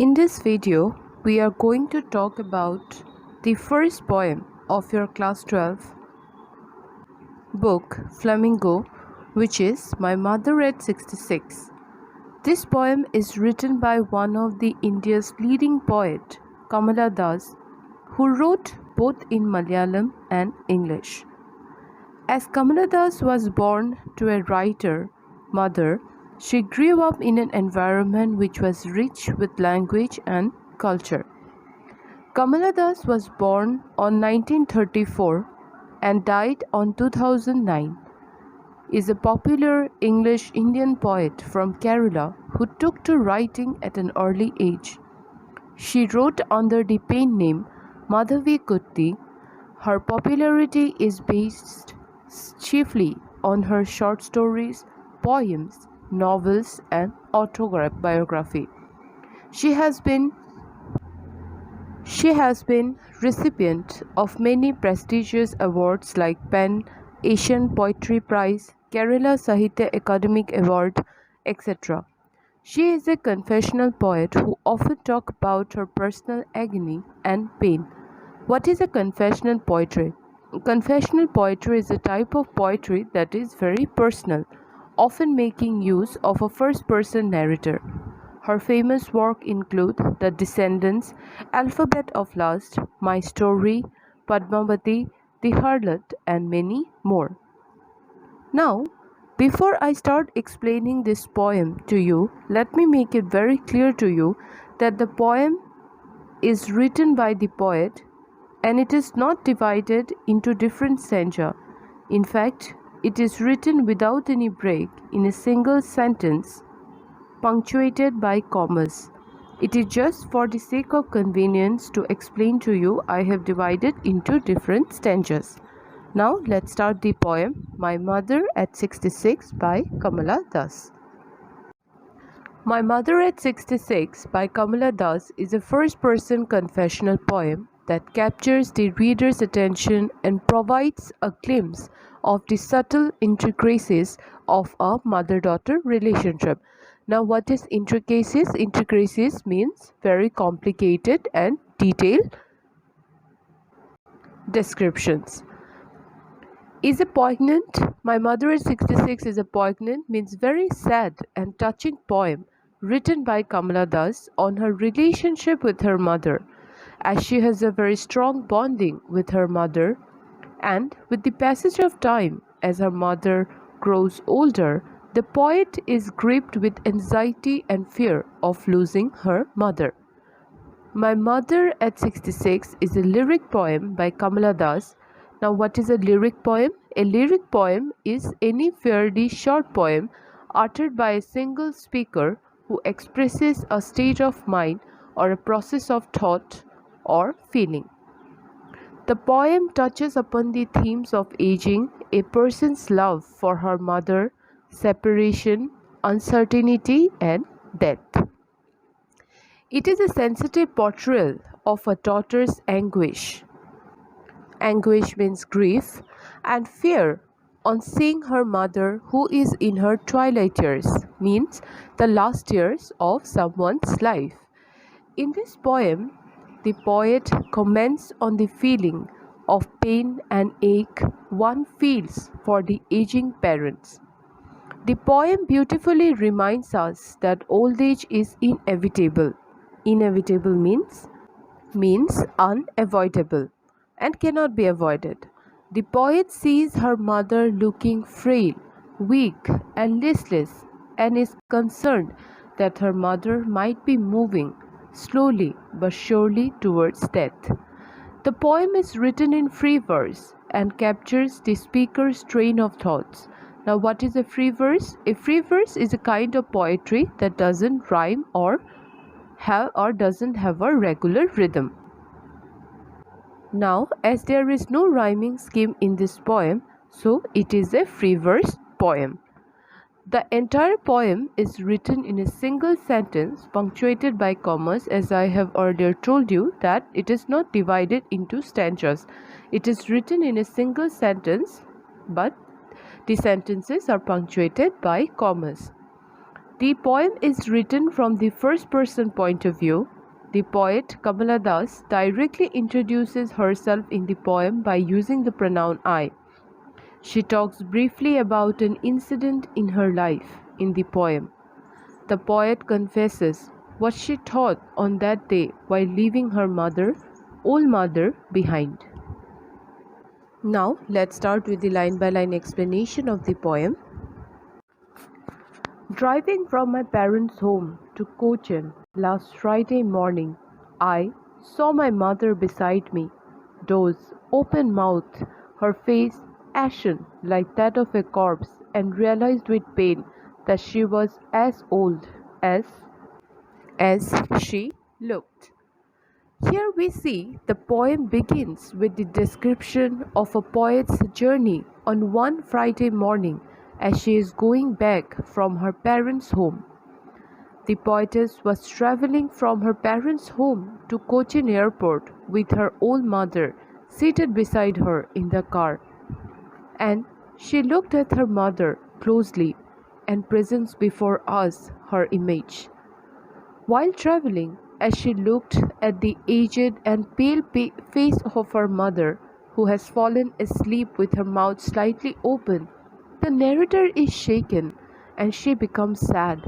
In this video, we are going to talk about the first poem of your Class 12 book, Flamingo, which is My Mother at 66. This poem is written by one of the India's leading poet, Kamala, who wrote both in Malayalam and English. As Kamala was born to a writer mother, she grew up in an environment which was rich with language and culture. Kamala was born on 1934 and died on 2009. Is a popular English Indian poet from Kerala who took to writing at an early age. She wrote under the pen name Madhavi Kutti. Her popularity is based chiefly on her short stories, poems, novels, and autobiography. She has been recipient of many prestigious awards like PEN, Asian Poetry Prize, Kerala Sahitya Academic Award, etc. She is a confessional poet who often talks about her personal agony and pain. What is a confessional poetry? Confessional poetry is a type of poetry that is very personal, often making use of a first-person narrator. Her famous work include The Descendants, Alphabet of Lust, My Story, Padmavati, The Harlot, and many more. Now, before I start explaining this poem to you, let me make it very clear to you that the poem is written by the poet and it is not divided into different stanzas. In fact, it is written without any break in a single sentence, punctuated by commas. It is just for the sake of convenience to explain to you. I have divided into different stanzas. Now let's start the poem My Mother at 66 by Kamala. My Mother at 66 by Kamala is a first-person confessional poem that captures the reader's attention and provides a glimpse of the subtle intricacies of a mother-daughter relationship. Now, what is intricacies? Intricacies means very complicated and detailed descriptions. My Mother at 66 is a poignant, means very sad and touching poem written by Kamala on her relationship with her mother, as she has a very strong bonding with her mother, and with the passage of time, as her mother grows older, the poet is gripped with anxiety and fear of losing her mother. My Mother at 66 is a lyric poem by Kamala. Now, what is a lyric poem? A lyric poem is any fairly short poem uttered by a single speaker who expresses a state of mind or a process of thought or feeling. The poem touches upon the themes of aging, a person's love for her mother, separation, uncertainty, and death. It is a sensitive portrayal of a daughter's anguish. Anguish means grief and fear on seeing her mother, who is in her twilight years, means the last years of someone's life. In this poem, the poet comments on the feeling of pain and ache one feels for the aging parents. The poem beautifully reminds us that old age is inevitable. Inevitable means unavoidable and cannot be avoided. The poet sees her mother looking frail, weak, and listless, and is concerned that her mother might be moving slowly but surely towards death. The poem is written in free verse and captures the speaker's train of thoughts. Now, what is a free verse? A free verse is a kind of poetry that doesn't rhyme or doesn't have a regular rhythm. Now, as there is no rhyming scheme in this poem, so it is a free verse poem. The entire poem is written in a single sentence punctuated by commas, as I have earlier told you that it is not divided into stanzas. It is written in a single sentence, but the sentences are punctuated by commas. The poem is written from the first person point of view. The poet Kamala directly introduces herself in the poem by using the pronoun I. She talks briefly about an incident in her life in the poem. The poet confesses what she thought on that day while leaving her mother, old mother, behind. Now let's start with the line by line explanation of the poem. Driving from my parents' home to Cochin last Friday morning, I saw my mother beside me, dozed, open mouthed, her face ashen like that of a corpse, and realized with pain that she was as old as she looked. Here we see the poem begins with the description of a poet's journey on one Friday morning as she is going back from her parents' home. The poetess was traveling from her parents' home to Cochin Airport with her old mother seated beside her in the car, and she looked at her mother closely and presents before us her image. While traveling, as she looked at the aged and pale face of her mother, who has fallen asleep with her mouth slightly open, the narrator is shaken and she becomes sad.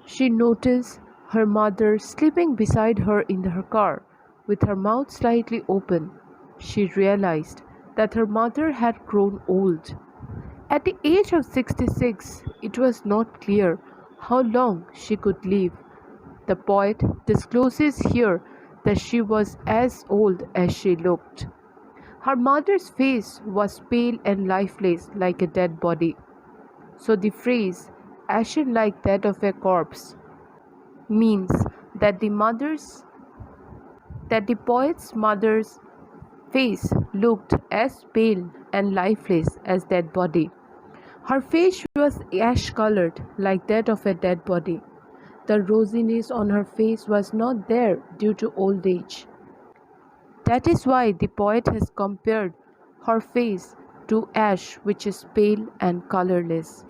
She noticed her mother sleeping beside her in her car with her mouth slightly open. She realized that her mother had grown old. At the age of 66, it was not clear how long she could live. The poet discloses here that she was as old as she looked. Her mother's face was pale and lifeless like a dead body. So the phrase, ashen like that of a corpse, means that the poet's mother's face looked as pale and lifeless as that body. Her face was ash colored like that of a dead body. The rosiness on her face was not there due to old age. That is why the poet has compared her face to ash, which is pale and colorless.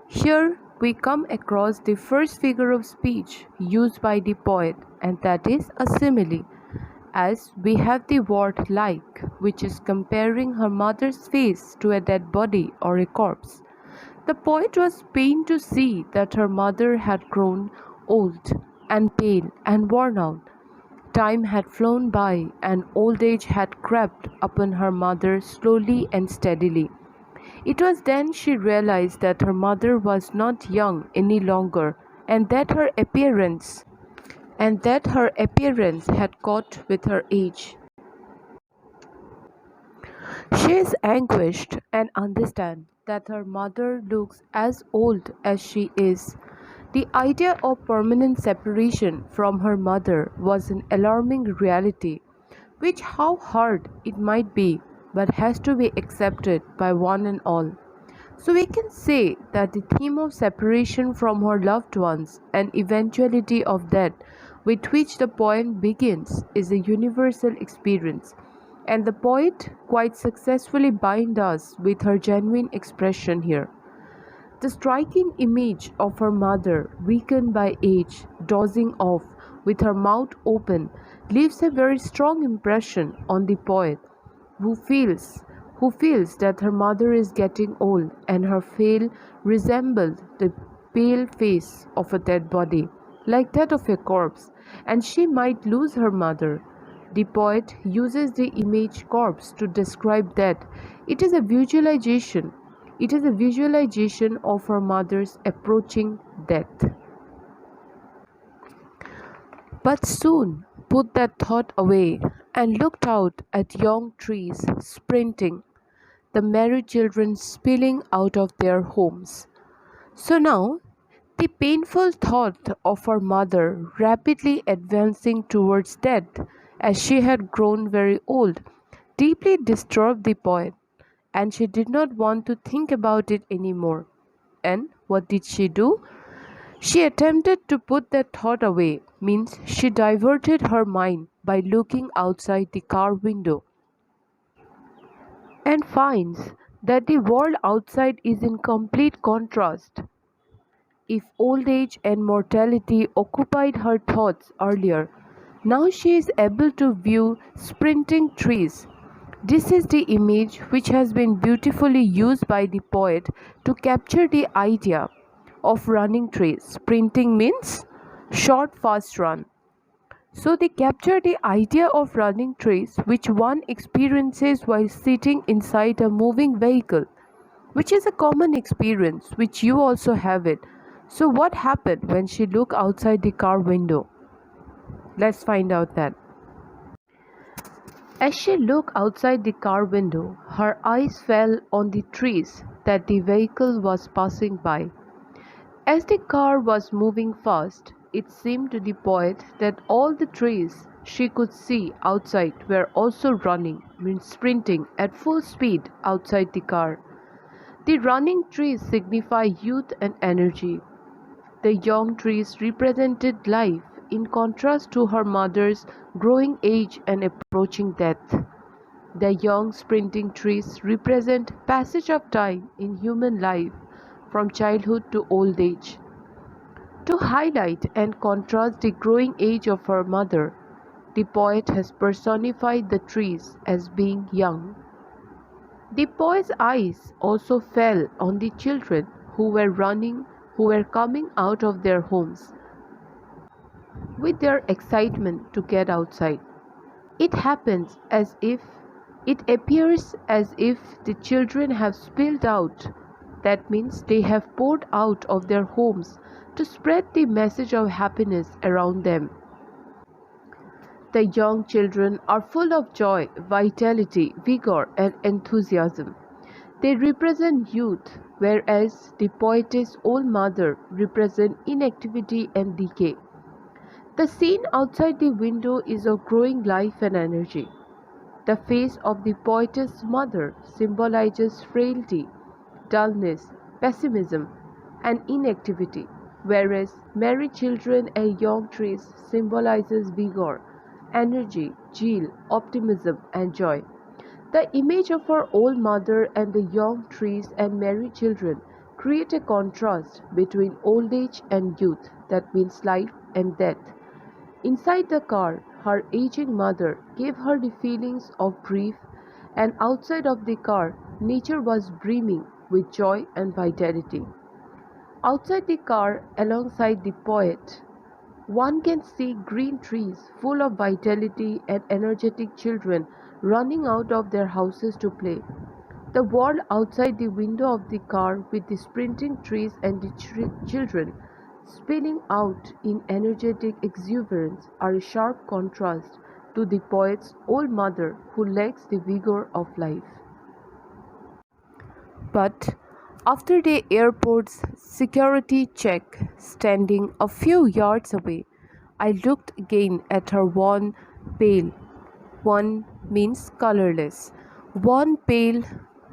Here we come across the first figure of speech used by the poet, and that is a simile, as we have the word like, which is comparing her mother's face to a dead body or a corpse. The poet was pained to see that her mother had grown old and pale and worn out. Time had flown by, and old age had crept upon her mother slowly and steadily. It was then she realized that her mother was not young any longer, and that her appearance had caught with her age. She is anguished and understands that her mother looks as old as she is. The idea of permanent separation from her mother was an alarming reality, which, how hard it might be, but has to be accepted by one and all. So we can say that the theme of separation from her loved ones and eventuality of death with which the poem begins is a universal experience, and the poet quite successfully binds us with her genuine expression here. The striking image of her mother, weakened by age, dozing off with her mouth open, leaves a very strong impression on the poet, who feels that her mother is getting old and her face resembles the pale face of a dead body, like that of a corpse, and she might lose her mother. The poet uses the image corpse to describe that. It is a visualization. It is a visualization of her mother's approaching death. But soon put that thought away and looked out at young trees sprinting, the merry children spilling out of their homes. So now, the painful thought of her mother rapidly advancing towards death, as she had grown very old, deeply disturbed the poet, and she did not want to think about it anymore. And what did she do? She attempted to put that thought away, means she diverted her mind by looking outside the car window, and finds that the world outside is in complete contrast If old age and mortality occupied her thoughts earlier, now she is able to view sprinting trees. This is the image which has been beautifully used by the poet to capture the idea of running trees. Sprinting means short, fast run. So they capture the idea of running trees which one experiences while sitting inside a moving vehicle, which is a common experience which you also have it. So what happened when she looked outside the car window? Let's find out that. As she looked outside the car window, her eyes fell on the trees that the vehicle was passing by. As the car was moving fast, it seemed to the poet that all the trees she could see outside were also running, means sprinting at full speed outside the car. The running trees signify youth and energy. The young trees represented life, in contrast to her mother's growing age and approaching death. The young sprinting trees represent passage of time in human life from childhood to old age. To highlight and contrast the growing age of her mother, the poet has personified the trees as being young. The poet's eyes also fell on the children who were running, who were coming out of their homes with their excitement to get outside. It happens as if it appears as if the children have spilled out. That means they have poured out of their homes to spread the message of happiness around them. The young children are full of joy, vitality, vigor, and enthusiasm. They represent youth, whereas the poetess' old mother represents inactivity and decay. The scene outside the window is of growing life and energy. The face of the poetess' mother symbolizes frailty, dullness, pessimism, and inactivity, whereas merry children and young trees symbolizes vigor, energy, zeal, optimism, and joy. The image of her old mother and the young trees and merry children create a contrast between old age and youth, that means life and death. Inside the car, her aging mother gave her the feelings of grief, and outside of the car, nature was brimming with joy and vitality. Outside the car, alongside the poet, one can see green trees full of vitality and energetic children running out of their houses to play. The world outside the window of the car with the sprinting trees and the children spilling out in energetic exuberance are a sharp contrast to the poet's old mother who lacks the vigor of life. But after the airport's security check, standing a few yards away, I looked again at her wan, pale. One means colorless, wan pale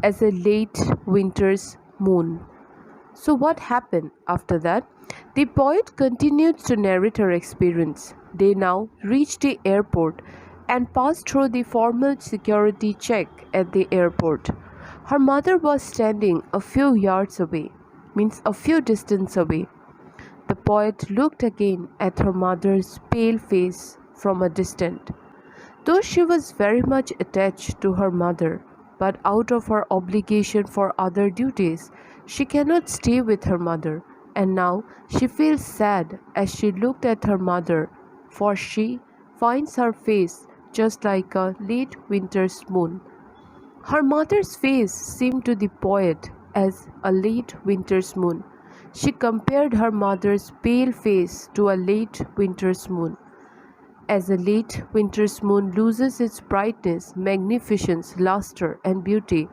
as a late winter's moon. So, what happened after that? The poet continues to narrate her experience. They now reached the airport and passed through the formal security check at the airport. Her mother was standing a few yards away, means a few distance away. The poet looked again at her mother's pale face from a distance. Though she was very much attached to her mother, but out of her obligation for other duties, she cannot stay with her mother, and now she feels sad as she looked at her mother, for she finds her face just like a late winter's moon. Her mother's face seemed to the poet as a late winter's moon. She compared her mother's pale face to a late winter's moon. As a late winter's moon loses its brightness, magnificence, luster, and beauty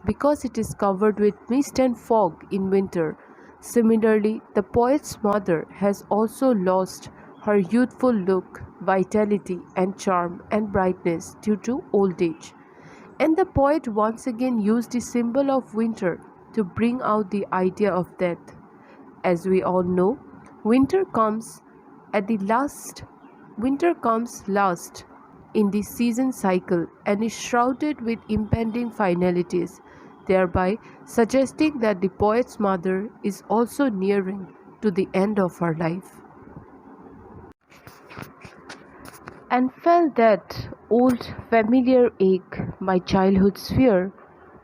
because it is covered with mist and fog in winter, similarly, the poet's mother has also lost her youthful look, vitality, and charm and brightness due to old age. And the poet once again used the symbol of winter to bring out the idea of death. As we all know, winter comes at the last Winter comes last in the season cycle and is shrouded with impending finalities, thereby suggesting that the poet's mother is also nearing to the end of her life. And felt that old familiar ache, my childhood's fear,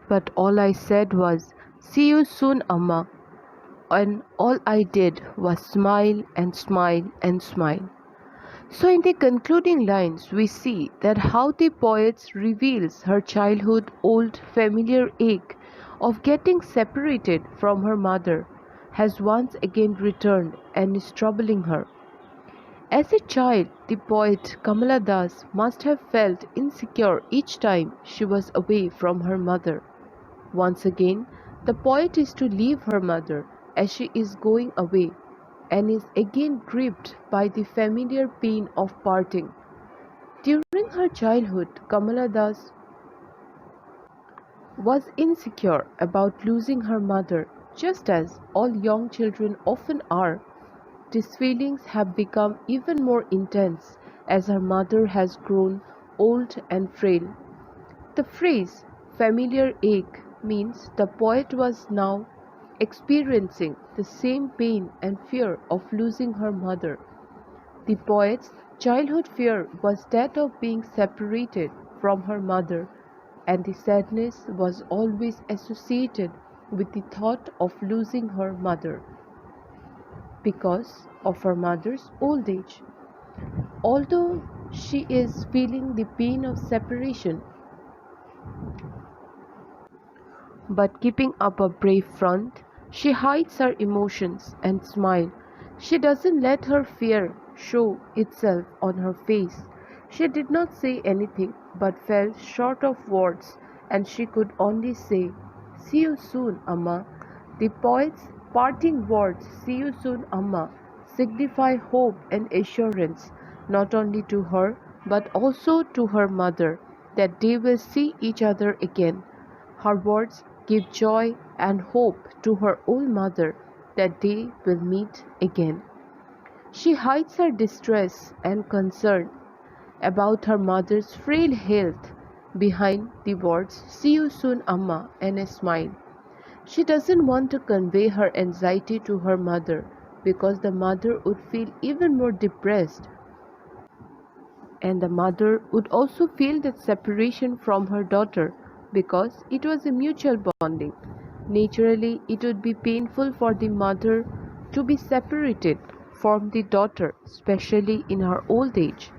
but all I said was, "See you soon, Amma," and all I did was smile and smile and smile. So in the concluding lines, we see that how the poet reveals her childhood old familiar ache of getting separated from her mother has once again returned and is troubling her. As a child, the poet Kamala Das must have felt insecure each time she was away from her mother. Once again, the poet is to leave her mother as she is going away and is again gripped by the familiar pain of parting. During her childhood, Kamala Das was insecure about losing her mother, just as all young children often are. These feelings have become even more intense as her mother has grown old and frail. The phrase familiar ache means the poet was now experiencing the same pain and fear of losing her mother. The poet's childhood fear was that of being separated from her mother, and the sadness was always associated with the thought of losing her mother because of her mother's old age. Although she is feeling the pain of separation, but keeping up a brave front, she hides her emotions and smiles. She doesn't let her fear show itself on her face. She did not say anything but fell short of words, and she could only say, "See you soon, Amma." The poet's parting words, "See you soon, Amma," signify hope and assurance not only to her but also to her mother that they will see each other again. Her words give joy and hope to her old mother that they will meet again. She hides her distress and concern about her mother's frail health behind the words "See you soon, Amma," and a smile. She doesn't want to convey her anxiety to her mother because the mother would feel even more depressed, and the mother would also feel that separation from her daughter because it was a mutual bonding. Naturally, it would be painful for the mother to be separated from the daughter, especially in her old age.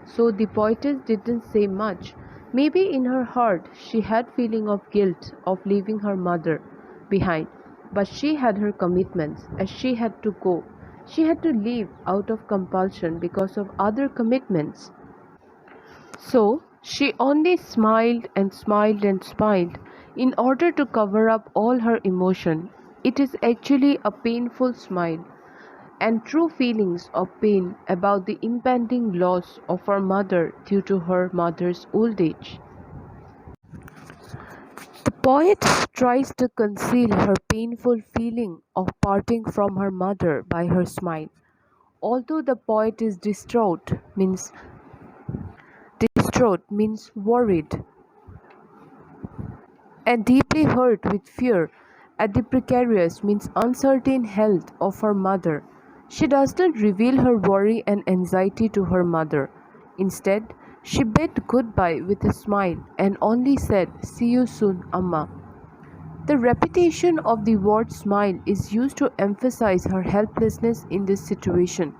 So the poetess didn't say much. Maybe in her heart she had feeling of guilt of leaving her mother behind, but she had her commitments as she had to go. She had to leave out of compulsion because of other commitments. So she only smiled and smiled and smiled in order to cover up all her emotion. It is actually a painful smile and true feelings of pain about the impending loss of her mother due to her mother's old age. The poet tries to conceal her painful feeling of parting from her mother by her smile. Although the poet is distraught means worried and deeply hurt with fear at the precarious means uncertain health of her mother. She does not reveal her worry and anxiety to her mother. Instead, she bid goodbye with a smile and only said, "See you soon, Amma." The repetition of the word smile is used to emphasize her helplessness in this situation.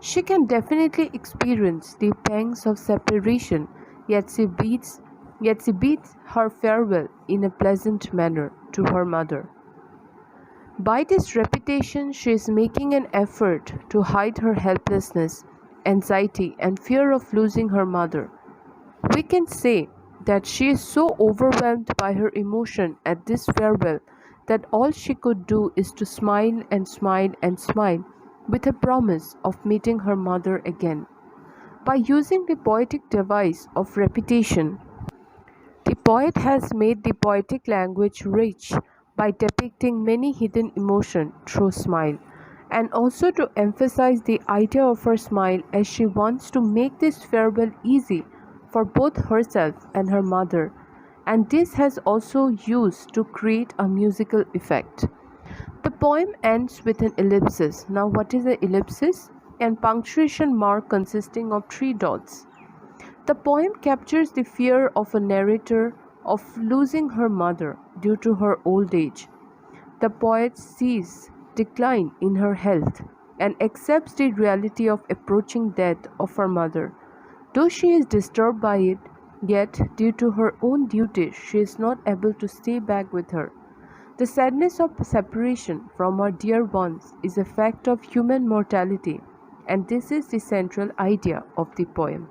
She can definitely experience the pangs of separation, yet she bids her farewell in a pleasant manner to her mother. By this repetition, she is making an effort to hide her helplessness, anxiety, and fear of losing her mother. We can say that she is so overwhelmed by her emotion at this farewell that all she could do is to smile and smile and smile with a promise of meeting her mother again. By using the poetic device of repetition, the poet has made the poetic language rich by depicting many hidden emotions through smile, and also to emphasize the idea of her smile as she wants to make this farewell easy for both herself and her mother, and this has also used to create a musical effect. The poem ends with an ellipsis. Now, what is an ellipsis? An punctuation mark consisting of three dots. The poem captures the fear of a narrator of losing her mother due to her old age. The poet sees decline in her health and accepts the reality of approaching death of her mother. Though she is disturbed by it, yet due to her own duties she is not able to stay back with her. The sadness of separation from her dear ones is a fact of human mortality, and this is the central idea of the poem.